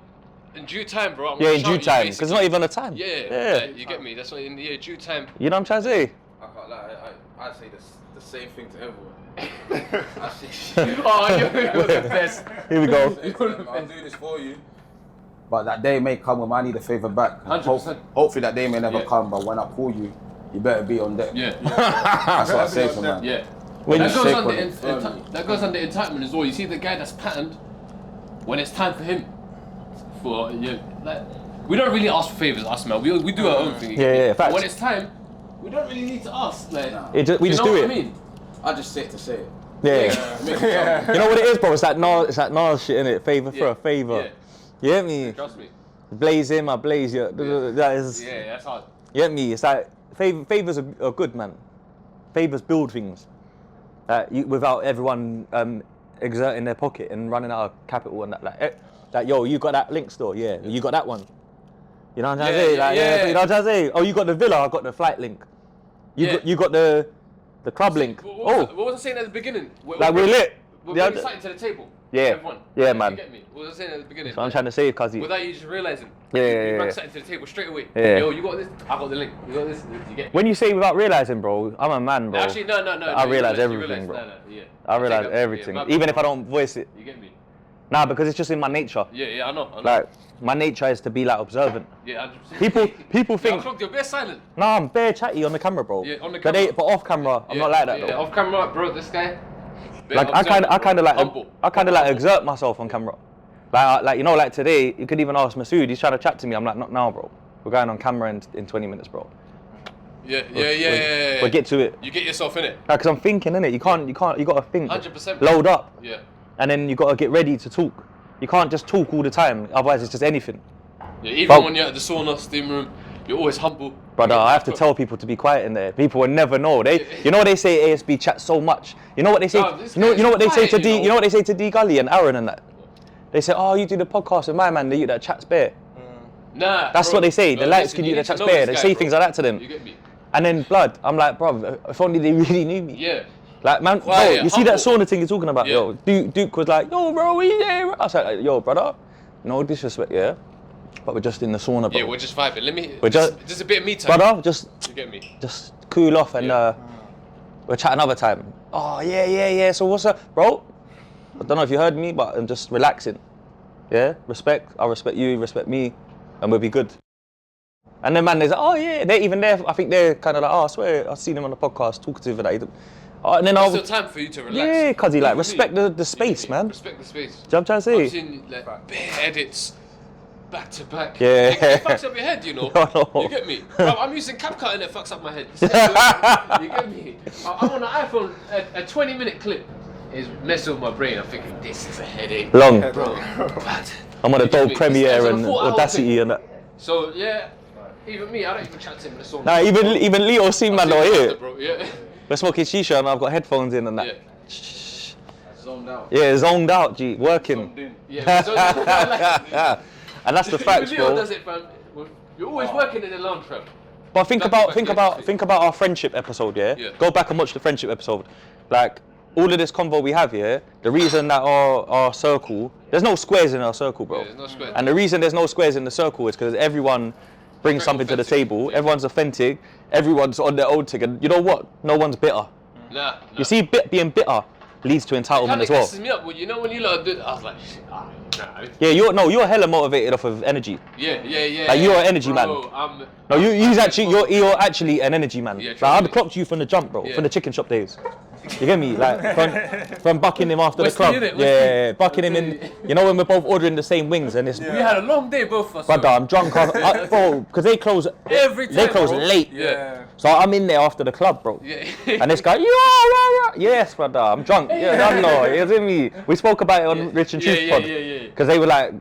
in due time, bro. Yeah, in due time. Because it's not even a time. Yeah. Like, you get me? That's what in due time. You know what I'm trying to say? I can't lie. I say the same thing to everyone. Oh, you're the best. Here we go. I'll do this for you. But that day may come when I need a favour back. 100%. Hopefully that day may never come, but when I call you, you better be on deck. Yeah. That's what I say for man. Yeah. When that, you goes say under that goes under entitlement as well. You see the guy that's patterned, when it's time for him, like, we don't really ask for favours, us man. We do our own thing. Yeah, facts. When it's time, we don't really need to ask. Like, We just do it. What I mean? I just say it to say it. Yeah. You know what it is, bro? It's that Nas shit, innit? Favor for a favor. Yeah. You get me? Trust me. Blaze him, I blaze you. That is. Yeah, that's hard. You get me? It's like favors are good, man. Favors build things. Without everyone exerting their pocket and running out of capital and that. Like, yo, you got that link store? Yeah. You got that one? You know what I'm trying to say? You know what I'm trying to say? Oh, you got the villa? I got the flight link. You got the club link. What was I saying at the beginning? We're lit. We're excited to the table. Yeah. Everyone. Yeah, man. You get me? What was I saying at the beginning? That's what I'm trying to say, cuzzy. Without you just realising. Yeah. You ran something to the table straight away. Yeah. Yo, you got this? I got the link. You got this? You get me? When you say without realising, bro, I'm a man, bro. Actually, no. I realise everything, bro. Yeah. I realise everything, even if I don't voice it. You get me? Nah, because it's just in my nature. Yeah, I know. Like, my nature is to be like observant. Yeah, 100%. People think. You're bare silent. Nah, I'm bare chatty on the camera, bro. Yeah, on the camera. But off camera, I'm not like that, Yeah, though. off camera, bro. This guy. Like I kind of like exert myself on camera. Like you know, like today, you could even ask Masood. He's trying to chat to me. I'm like, not now, bro. We're going on camera in 20 minutes, bro. Yeah. We'll get to it. You get yourself in it. Like, cause I'm thinking, innit? You gotta think. 100%. Load up. Yeah. And then you gotta get ready to talk. You can't just talk all the time. Otherwise, it's just anything. Yeah. Even when you're at the sauna, steam room, you're always humble. Brother, I have to tell people to be quiet in there. People will never know. You know what they say? ASB chat so much. You know what they say? You know what they say to D? You know what they say to D Gully and Aaron and that? They say, oh, you do the podcast with my man, the youth that chats bare. Nah. That's what they say. The light skin youth that chats bare. They say things like that to them. You get me? And then blood. I'm like, bro, if only they really knew me. Yeah. Like, man, bro, you see that sauna thing you're talking about? Yeah. Yo, Duke was like, yo, bro, we there. I was like, yo, brother, no disrespect, yeah, but we're just in the sauna, bro. Yeah, we're just vibing. We're just a bit of me time. Brother, just. You get me? Just cool off and we'll chat another time. Oh, yeah. So what's up, bro? I don't know if you heard me, but I'm just relaxing. Yeah, respect. I'll respect you, respect me, and we'll be good. And then man, they're like, oh yeah, they're even there. I think they're kind of like, oh, I swear, I've seen him on the podcast, talkative and that. And then There's still time for you to relax. Yeah, cause he like respect the space, man. Respect the space. Do you know what I'm trying to say? I've seen like bare edits, back to back. Yeah. It fucks up your head, you know. No. You get me? Bro, I'm using CapCut and it fucks up my head. You get me? I'm on an iPhone. A 20-minute clip is messing with my brain. I'm thinking this is a headache. Long. Bro, bad. I'm on Adobe Premiere It's and a 4-hour Audacity thing. and that. So yeah, even me, I don't even chat to him in the sauna. Nah, even Lito seen man though here. Bro, yeah. We're smoking shisha and I've got headphones in and that. Yeah. Zoned out. Yeah, zoned out, G, working. Zoned in. Yeah, so like, And that's the facts, Leo bro. does it, fam. You're always working in the lounge, fam. But think about our friendship episode, yeah? Yeah. Go back and watch the friendship episode. Like, all of this convo we have here, the reason that our circle, there's no squares in our circle, bro. Yeah, there's no squares. And the reason there's no squares in the circle is because everyone brings something to the table. Yeah. Everyone's authentic. Everyone's on their own thing. And you know what? No one's bitter. Nah. You see, being bitter leads to entitlement as well. It me up, you know when you lot do, I was like, shit, nah. Yeah, you're hella motivated off of energy. Yeah. Like you're an energy man. No, you're actually an energy man. Yeah, like I'd clocked you from the jump, bro, from the chicken shop days. You get me? Like from bucking him after the club. Yeah, bucking him in. You know when we're both ordering the same wings and it's. We had a long day, both of us. Brother, I'm drunk, bro, because they close every time. They close late. Yeah. So I'm in there after the club, bro. Yeah. And this guy, yes, brother, I'm drunk. Yeah, I know. You see me? We spoke about it on Rich and Truth pod. Because they were like,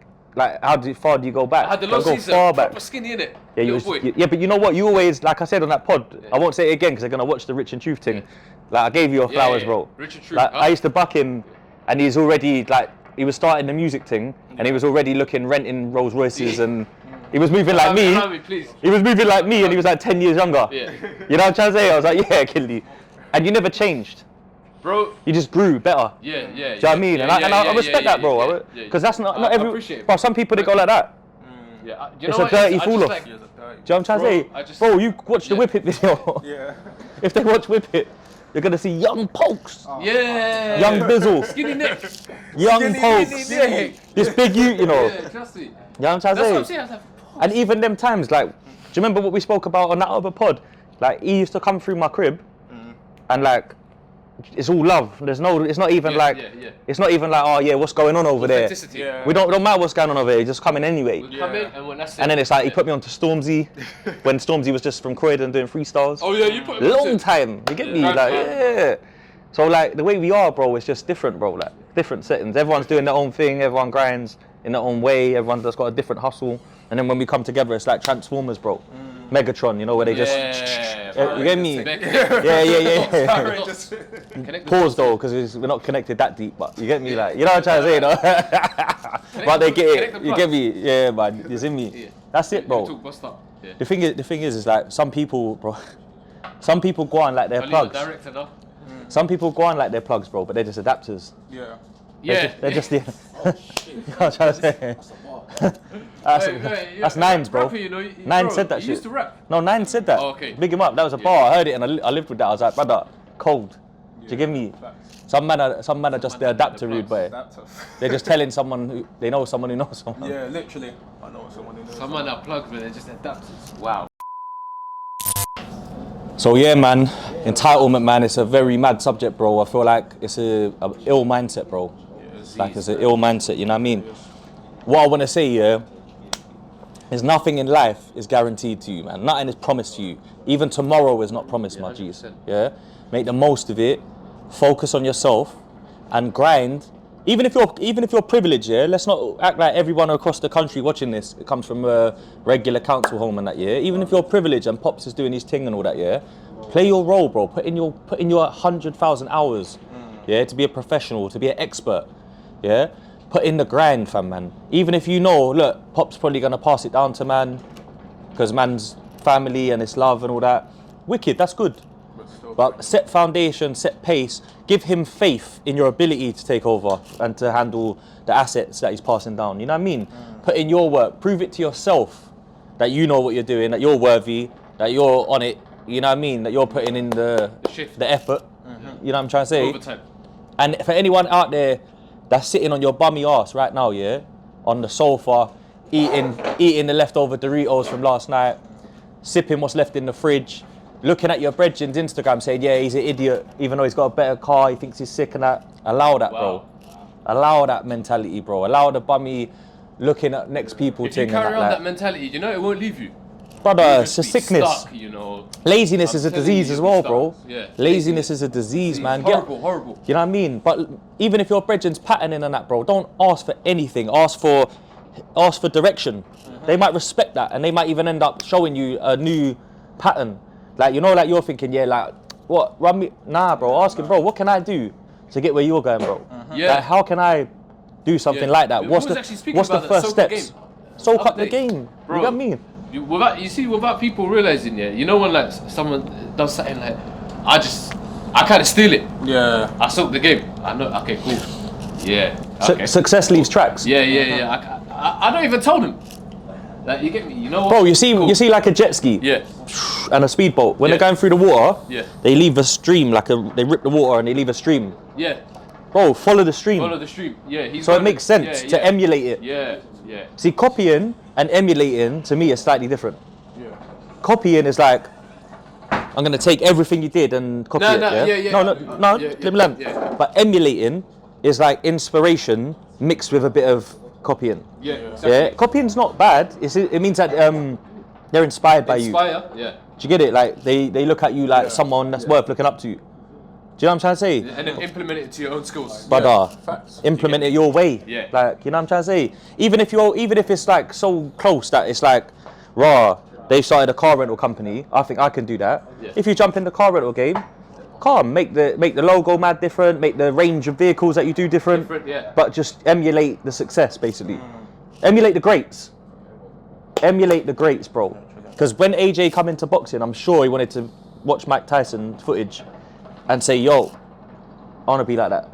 how far do you go back? I had the long season, proper skinny in it. Yeah, but you know what? You always, like I said on that pod, I won't say it again because they're gonna watch the Rich and Truth thing. Like I gave you your flowers, bro. Rich and Truth. Like I used to buck him, and he's already like he was starting the music thing, and he was already renting Rolls Royces, and he was moving like me. He was moving like me, and he was like 10 years younger. Yeah. You know what I'm trying to say? I was like, yeah, Killy, and you never changed. Bro, you just grew better. Yeah. Do you know what I mean? And I respect that, bro. Because that's not every. Bro, some people they go like that. Yeah, it's a dirty fall off. Do you know what I'm trying to say? Bro, you watch the Whip It video. Yeah. If they watch Whip It, you're gonna see young pokes. Yeah. Young Bizzle. Skinny neck. Young pokes. This big you know. Yeah, trust me. You know what I'm trying to say? That's what I'm saying. I was like, and even them times, like, do you remember what we spoke about on that other pod? Like, he used to come through my crib, and like, it's all love. It's not even it's not even like, oh yeah, what's going on over there? Yeah. We don't matter what's going on over there. Just come in anyway. Come in, and when that's it. And then it's like he put me onto Stormzy when Stormzy was just from Croydon doing freestyles. Oh yeah, you put me long time. You get me? Like yeah. So like the way we are, bro, is just different, bro. Like different settings. Everyone's doing their own thing. Everyone grinds in their own way. Everyone's just got a different hustle. And then when we come together, it's like Transformers, bro. Megatron, you know, where they just you get me? Yeah. Pause though, because we're not connected that deep, but you get me, like, you know what I'm trying to say, though. But they get it, you get me? Yeah, man, you see me? That's it, bro. The thing is like some people, bro. Some people go on like their plugs. Some people go on like their plugs, bro, but they're just adapters. They're just the. You know what I'm trying to say? That's Nines, bro. Nine said that shit. Used to rap. No, Nine said that. Oh, okay. Big him up. That was a bar. I heard it and I lived with that. I was like, brother, cold. Do you give me? Some man are just the adapter rude boy. They're just telling someone who they know someone who knows someone. Yeah, literally. I know someone who knows. Someone are plugs, but they're just adapters. Wow. So yeah, man, entitlement, man. It's a very mad subject, bro. I feel like it's a ill mindset, bro. Like it's an ill mindset. You know what I mean? What I want to say, yeah, is nothing in life is guaranteed to you, man. Nothing is promised to you. Even tomorrow is not promised, my G's. Yeah? Make the most of it. Focus on yourself and grind. Even if you're privileged, yeah, let's not act like everyone across the country watching this comes from a regular council home and that, yeah. Even if you're privileged and Pops is doing his thing and all that, yeah, play your role, bro. Put in your 100,000 hours, yeah, to be a professional, to be an expert, yeah. Put in the grind, fam, man. Even if you know, look, Pop's probably gonna pass it down to man, because man's family and it's love and all that. Wicked, that's good. But set foundation, set pace. Give him faith in your ability to take over and to handle the assets that he's passing down. You know what I mean? Put in your work. Prove it to yourself that you know what you're doing, that you're worthy, that you're on it. You know what I mean? That you're putting in the effort. You know what I'm trying to say? Overtime. And for anyone out there that's sitting on your bummy ass right now, yeah, on the sofa, eating the leftover Doritos from last night, sipping what's left in the fridge, looking at your brethren's Instagram saying, yeah, he's an idiot, even though he's got a better car, he thinks he's sick and that. Allow that, bro. Allow that mentality, bro. Allow the bummy looking at next people if thing. If you carry on that mentality, you know it won't leave you. Brother, it's a sickness. Stuck, you know. Laziness is a disease as well, bro. Yeah. Laziness is a disease, man. Horrible. You know what I mean? But even if your brethren's patterning and that, bro, don't ask for anything. Ask for direction. They might respect that, and they might even end up showing you a new pattern. Like, you know, like you're thinking, yeah, like, what, run me? Nah, bro, ask him, bro, what can I do to get where you're going, bro? Yeah. Like, how can I do something like that? What's the first steps? Soak up the game. Bro, you got me? Without people realizing, yeah, you know when like someone does something like, I kind of steal it. Yeah. I soak the game. I know. Okay, cool. Yeah. Okay. Success leaves tracks. Yeah. I don't even tell them. Like, you get me? You know what? Bro, you see like a jet ski. Yeah. And a speedboat. When they're going through the water, Yeah. they leave a stream, they rip the water and they leave a stream. Yeah. Bro, follow the stream. Follow the stream. Yeah. So it makes sense to emulate it. Yeah. See, copying and emulating to me is slightly different. Yeah. Copying is like, I'm gonna take everything you did and copy it. No, let me learn. Yeah. But emulating is like inspiration mixed with a bit of copying. Yeah. Exactly. Yeah, copying's not bad. It means that they're inspired by you. Yeah. Do you get it? Like they look at you like someone that's worth looking up to. Do you know what I'm trying to say? And then implement it to your own skills. Brother, implement it your way. Yeah. Like, you know what I'm trying to say? Even if it's like so close that it's like, raw, they started a car rental company, I think I can do that. Yeah. If you jump in the car rental game, make the logo mad different, make the range of vehicles that you do different. Yeah. But just emulate the success, basically. Emulate the greats. Emulate the greats, bro. Because when AJ come into boxing, I'm sure he wanted to watch Mike Tyson footage and say, yo, I want to be like that.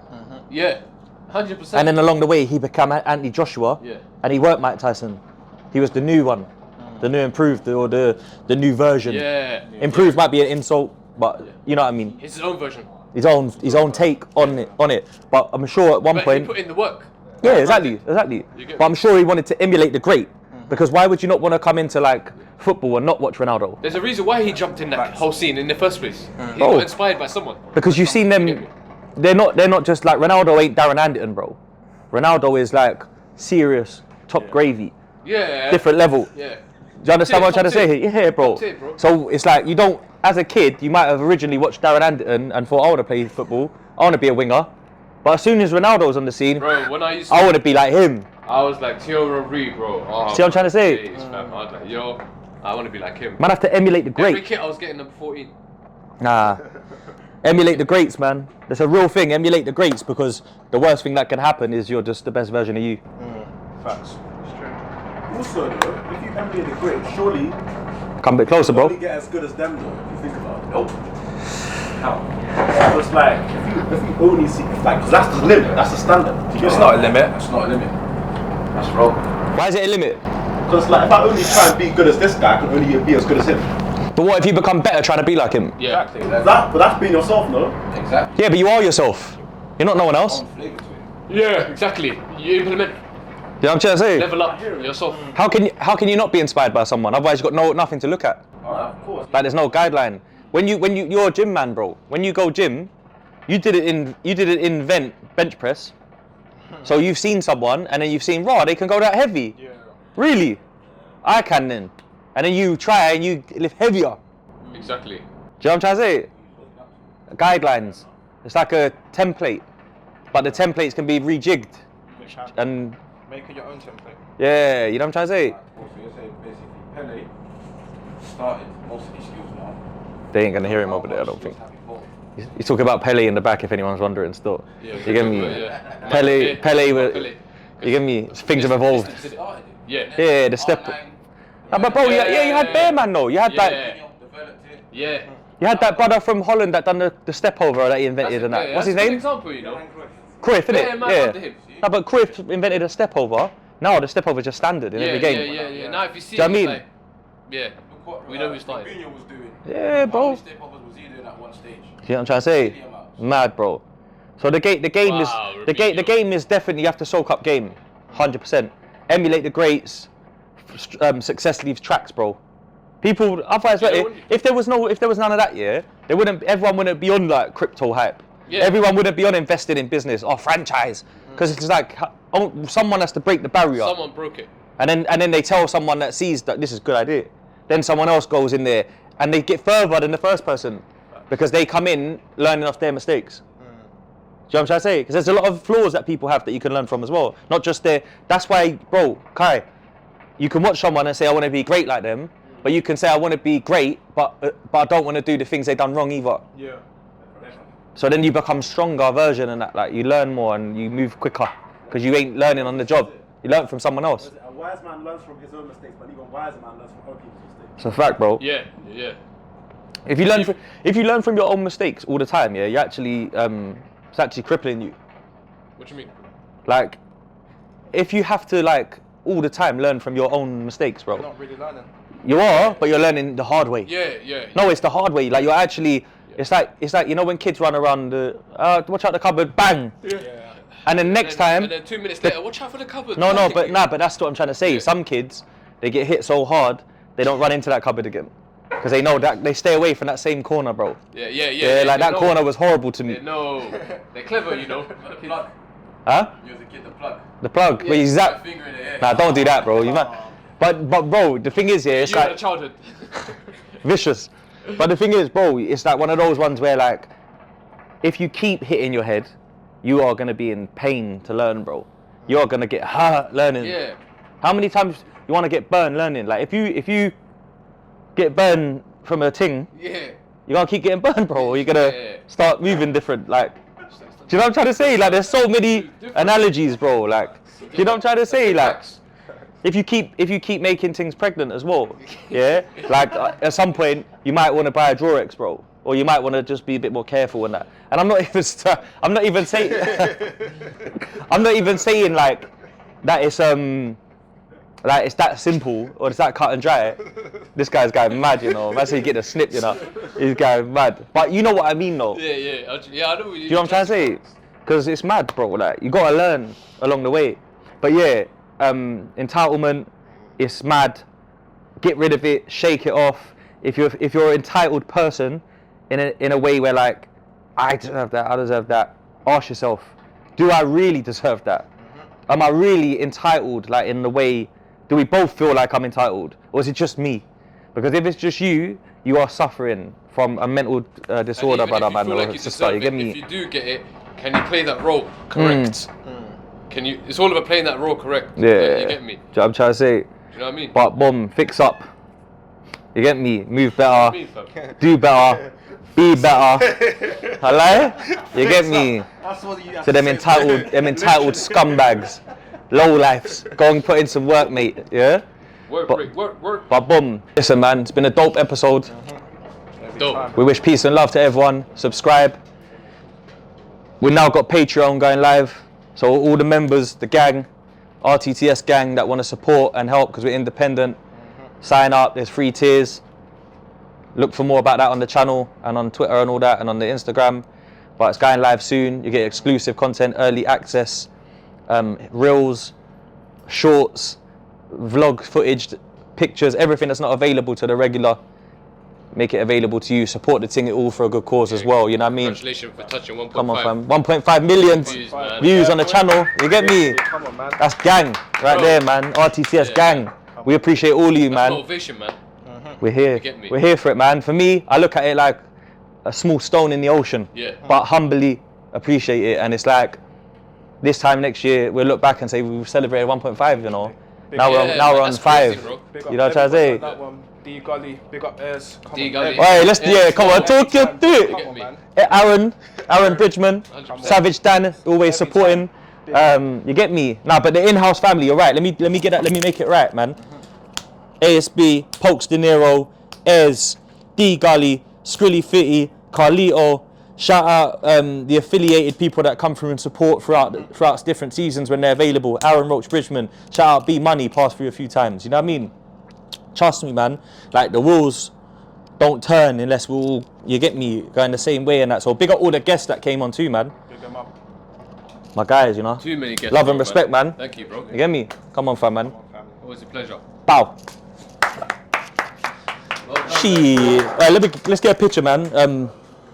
Yeah. 100%. And then along the way, he became Anthony Joshua, Yeah. and he weren't Mike Tyson. He was the new one, the new improved, or the new version. Yeah. Improved might be an insult, but you know what I mean. It's his own version. His own take on it. But I'm sure at one But point, he put in the work. yeah, exactly. You get But I'm sure he wanted to emulate the great, because why would you not want to come into like football and not watch Ronaldo? There's a reason why he jumped in that whole scene in the first place. He Oh. got inspired by someone. Because you've seen them, they're not just like Ronaldo ain't Darren Anderton, bro. Ronaldo is like serious top gravy, Yeah. different level. Yeah. Do you understand what I'm trying to Top say? Yeah, bro. Top tier, bro. So it's like you don't, as a kid, you might have originally watched Darren Anderton and thought, I want to play football, I want to be a winger. But as soon as Ronaldo's on the scene, Bro, when I used I to, want to be like him. I was like, Thierry Henry, bro. Oh, See what I'm trying to say? jeez, fam. I was like, yo, I want to be like him. Man, have to emulate the Every great. kid I was getting number 14. Nah, emulate the greats, man. That's a real thing. Emulate the greats, because the worst thing that can happen is you're just the best version of you. Facts. It's true. Also, though, if you emulate the great, surely Come a bit closer, you bro. only get as good as them, though. If you think about it. Nope. How? So it's like if you only see like, 'cause that's the limit. That's the standard. It's not a limit. It's not a limit. That's wrong. Why is it a limit? Because like if I only try and be good as this guy, I can only be as good as him. But what if you become better trying to be like him? Yeah. Exactly. But that's being yourself, no? Exactly. Yeah, but you are yourself. You're not no one else. Own flavour to it. Yeah, exactly. You implement, You know what I'm trying to say? level up yourself. How can you not be inspired by someone? Otherwise, you've got nothing to look at. Of course. Like there's no guideline. You're a gym man, bro. When you go gym, you didn't invent bench press. So you've seen someone, and then you've seen, raw, they can go that heavy. Yeah. Really? I can then. And then you try and you lift heavier. Exactly. Do you know what I'm trying to say? Guidelines. It's like a template, but the templates can be rejigged. And Making your own template. yeah, you know what I'm trying to say? So you're saying basically Pele started most of these skills now. They ain't gonna hear him over there, I don't think. He's talking about Pele in the back, if anyone's wondering still. Yeah, You get me? yeah. Pele, Pele. you get me? Things have evolved. Yeah. Yeah, the step. Nah, but bro, yeah, you had Bear Man though. You had that. Developed it. Yeah. You had that brother from Holland that done the step over that he invented and that. What's his That's a good name? example, you know. Cruyff, innit? Yeah, man, under him. No, but Cruyff invented a step over. Now the step over is just standard in every game. Yeah. Now if you see, Do you know what I mean? like, yeah, we know who started. Fabinho was doing. Yeah, bro. How many step overs was he doing at one stage? You know what I'm trying to say? Mad, bro. So the game is Wow, the game is definitely, you have to soak up game, 100%. Emulate the greats. Success leaves tracks, bro. People, otherwise, if there was none of that, yeah, everyone wouldn't be on like crypto hype. Yeah. Everyone wouldn't be on invested in business or franchise, because it's like someone has to break the barrier. Someone broke it. And then they tell someone that sees that this is a good idea. Then someone else goes in there and they get further than the first person because they come in learning off their mistakes. Do you know what I'm trying to say? Because there's a lot of flaws that people have that you can learn from as well. Not just their. That's why, bro, Kai, you can watch someone and say I want to be great like them, but you can say I want to be great, but I don't want to do the things they've done wrong either. Yeah. So then you become stronger version and that. Like you learn more and you move quicker because you ain't learning on the job. You learn from someone else. A wise man learns from his own mistakes, but even wiser man learns from other people's mistakes. It's a fact, bro. Yeah. If you learn from your own mistakes all the time, yeah, you actually it's actually crippling you. What do you mean? Like, if you have to like all the time learn from your own mistakes, bro. You're not really learning. You are, but you're learning the hard way. Yeah. No, it's the hard way. Like you're actually, it's like you know when kids run around the, watch out the cupboard, bang. Yeah. And then next time. And then 2 minutes later, watch out for the cupboard. No, but that's what I'm trying to say. Yeah. Some kids, they get hit so hard, they don't run into that cupboard again. Because they know that they stay away from that same corner, bro. Yeah, like that corner was horrible to me. No, they're clever, you know. The plug. Huh? You're the kid, the plug. The plug? Yeah, Wait, is that? Finger in the air. Nah, don't do that, bro. You might. But bro, the thing is, yeah, it's like. You're a childhood. Vicious. But the thing is, bro, it's like one of those ones where like, if you keep hitting your head, you are gonna be in pain to learn, bro. You are gonna get hurt learning. Yeah. How many times you wanna get burned learning? Like if you get burned from a ting, yeah, you're gonna keep getting burned, bro. Or you're gonna start moving different. Like, do you know what I'm trying to say? Like, there's so many analogies, bro. Like, do you know what I'm trying to say? Like, if you keep making things pregnant as well, yeah. Like at some point you might want to buy a Durex, bro, or you might want to just be a bit more careful in that. And I'm not even saying I'm not even saying like that it's like it's that simple or it's that cut and dry. This guy's going mad, you know. That's how you get a snip, you know. He's going mad. But you know what I mean, though. Yeah. I know. Do you know what I'm trying to say? Because it's mad, bro. Like you gotta learn along the way. But yeah, entitlement, it's mad. Get rid of it. Shake it off. If you're an entitled person, in a way where like I deserve that, I deserve that. Ask yourself, do I really deserve that? Am I really entitled? Like in the way. Do we both feel like I'm entitled, or is it just me? Because if it's just you, you are suffering from a mental disorder, brother, man. Like you get me? If you do get it, can you play that role correct? Can you? It's all about playing that role correct. Yeah, you get me. I'm trying to say. Do you know what I mean? But boom, fix up. You get me? Move better, do better, be better. Hello? You get me? So them entitled scumbags. Low lifes, go and put in some work, mate. Yeah. Work. But boom, listen, man. It's been a dope episode. Dope. We wish peace and love to everyone. Subscribe. We've now got Patreon going live, so all the members, the gang, RTTS gang that want to support and help because we're independent, sign up. There's free tiers. Look for more about that on the channel and on Twitter and all that, and on the Instagram. But it's going live soon. You get exclusive content, early access. Reels, shorts, vlog footage, pictures, everything that's not available to the regular, make it available to you. Support the thing all for a good cause as well, you know what I mean? Congratulations for touching 1.5. Come on, fam. 1.5 million views on the channel. You get me? Come on, man. That's gang right there, man. RTCS gang. We appreciate all of you, man. Motivation, man. We're here. We're here for it, man. For me, I look at it like a small stone in the ocean, but humbly appreciate it. And it's like, this time next year, we'll look back and say we've celebrated 1.5, you know. Now we're on 5. Crazy, you know what I'm trying to say? That one, D Gully, big up Airs. Alright, let's come on, talk you through it. Aaron Bridgman, 100%. Savage Dan, always supporting. You get me? Nah, but the in-house family, you're right. Let me get that. Let me make it right, man. ASB, Pokes De Niro, Airs, D Gully, Skrilly Fitty, Carlito. Shout out the affiliated people that come through and support throughout different seasons when they're available. Aaron Roach Bridgman. Shout out B Money, passed through a few times. You know what I mean? Trust me, man. Like the wheels don't turn unless we all, you get me, going the same way and that. So big up all the guests that came on too, man. Big them up. My guys, you know. Too many guests. Love and respect, man. Thank you, bro. You get me? Come on, fam, man. Always a pleasure. Bow. Let's get a picture, man.